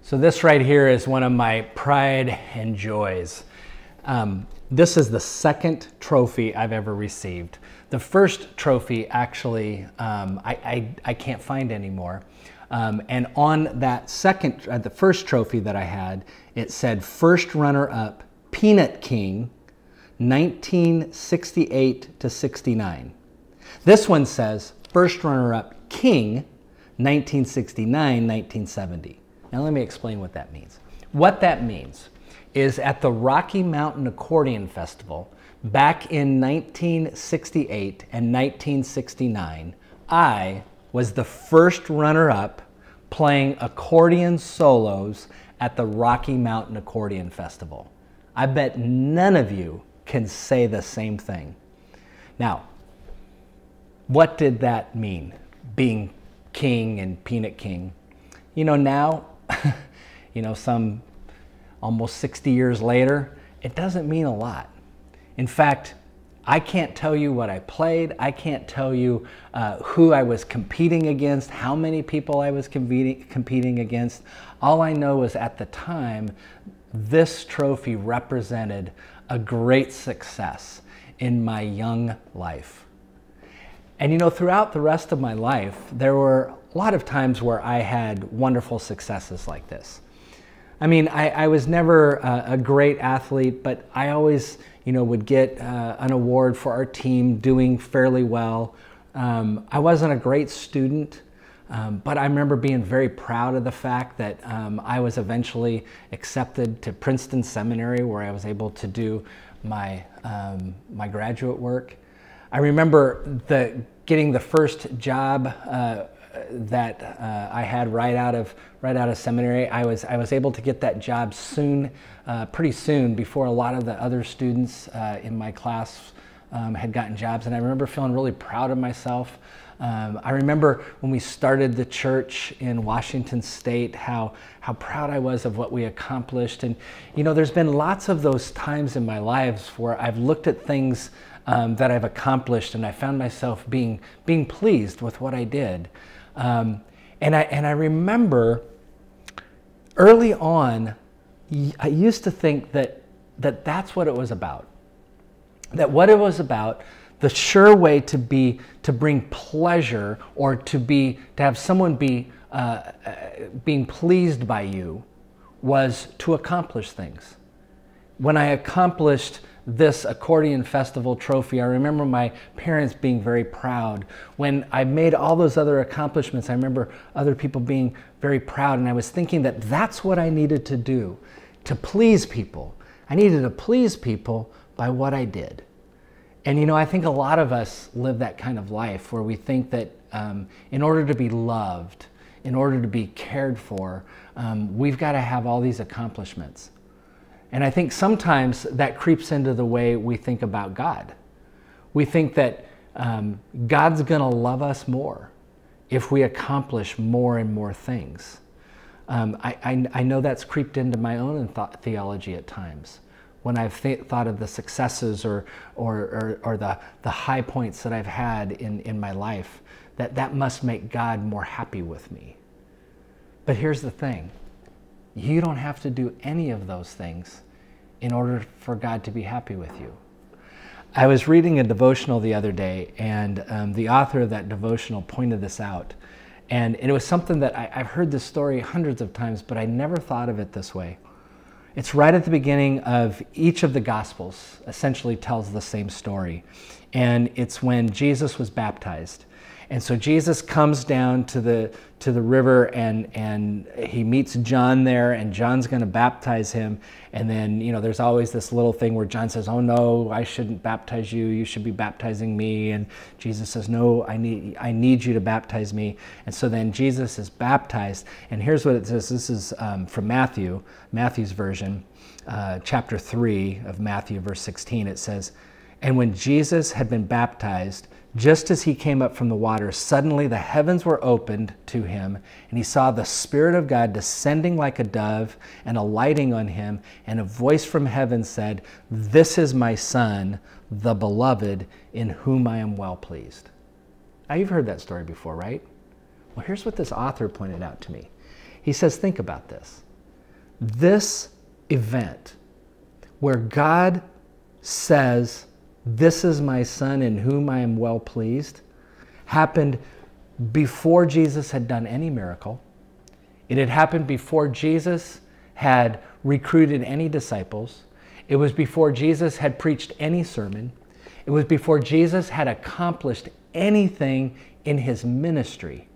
So this right here is one of my pride and joys. This is the second trophy I've ever received. The first trophy actually I can't find anymore. And on that the first trophy that I had, it said first runner-up, Peanut King, 1968 to 69. This one says first runner-up, King, 1969-1970. Now let me explain what that means. What that means is at the Rocky Mountain Accordion Festival back in 1968 and 1969, I was the first runner-up playing accordion solos at the Rocky Mountain Accordion Festival. I bet none of you can say the same thing. Now, what did that mean, being king and Peanut King? You know, now, some almost 60 years later, it doesn't mean a lot. In fact, I can't tell you what I played. I can't tell you who I was competing against, how many people I was competing against. All I know is at the time, this trophy represented a great success in my young life. And throughout the rest of my life, there were a lot of times where I had wonderful successes like this. I mean, I was never a great athlete, but I always, would get an award for our team doing fairly well. I wasn't a great student, but I remember being very proud of the fact that I was eventually accepted to Princeton Seminary, where I was able to do my graduate work. I remember getting the first job that I had right out of seminary. I was able to get that job pretty soon, before a lot of the other students in my class had gotten jobs, and I remember feeling really proud of myself. I remember when we started the church in Washington State, how proud I was of what we accomplished. And there's been lots of those times in my life where I've looked at things that I've accomplished, and I found myself being pleased with what I did. And I remember early on, I used to think that that's what it was about. That what it was about, the sure way to bring pleasure, or to have someone being pleased by you, was to accomplish things. When I accomplished this accordion festival trophy, I remember my parents being very proud. When I made all those other accomplishments, I remember other people being very proud, and I was thinking that that's what I needed to do, to please people. I needed to please people by what I did. And I think a lot of us live that kind of life, where we think that in order to be loved, in order to be cared for, we've got to have all these accomplishments. And I think sometimes that creeps into the way we think about God. We think that God's going to love us more if we accomplish more and more things. I know that's creeped into my own theology at times. When I've thought of the successes or the high points that I've had in my life, that must make God more happy with me. But here's the thing. You don't have to do any of those things in order for God to be happy with you. I was reading a devotional the other day, and the author of that devotional pointed this out. And it was something that I've heard this story hundreds of times, but I never thought of it this way. It's right at the beginning of each of the Gospels, essentially tells the same story. And it's when Jesus was baptized. And so Jesus comes down to the river, and he meets John there, and John's going to baptize him. And then, there's always this little thing where John says, "Oh no, I shouldn't baptize you. You should be baptizing me." And Jesus says, "No, I need you to baptize me." And so then Jesus is baptized. And here's what it says. This is from Matthew's version, chapter 3 of Matthew, verse 16. It says, "And when Jesus had been baptized, just as he came up from the water, suddenly the heavens were opened to him, and he saw the Spirit of God descending like a dove and alighting on him, and a voice from heaven said, 'This is my Son, the beloved, in whom I am well pleased.'" Now, you've heard that story before, right? Well, here's what this author pointed out to me. He says, think about this. This event where God says, "This is my son in whom I am well pleased," happened before Jesus had done any miracle. It had happened before Jesus had recruited any disciples. It was before Jesus had preached any sermon. It was before Jesus had accomplished anything in his ministry.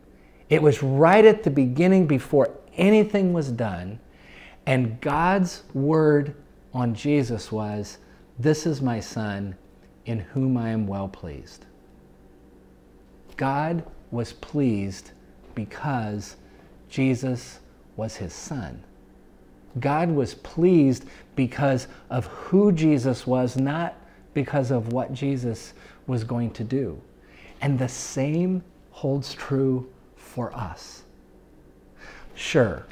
It was right at the beginning before anything was done. And God's word on Jesus was, "This is my son in whom I am well pleased." God was pleased because Jesus was his son. God was pleased because of who Jesus was, not because of what Jesus was going to do. And the same holds true for us. Sure,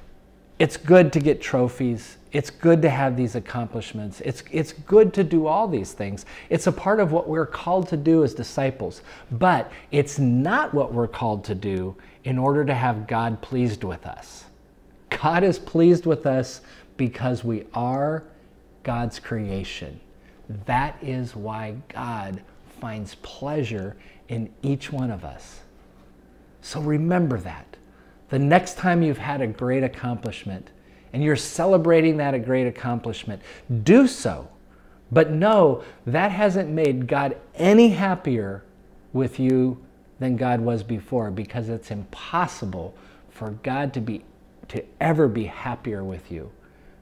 it's good to get trophies. It's good to have these accomplishments. It's good to do all these things. It's a part of what we're called to do as disciples. But it's not what we're called to do in order to have God pleased with us. God is pleased with us because we are God's creation. That is why God finds pleasure in each one of us. So remember that. The next time you've had a great accomplishment and you're celebrating that a great accomplishment, do so. But know that hasn't made God any happier with you than God was before, because it's impossible for God to ever be happier with you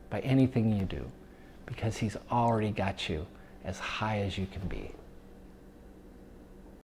by anything you do, because he's already got you as high as you can be.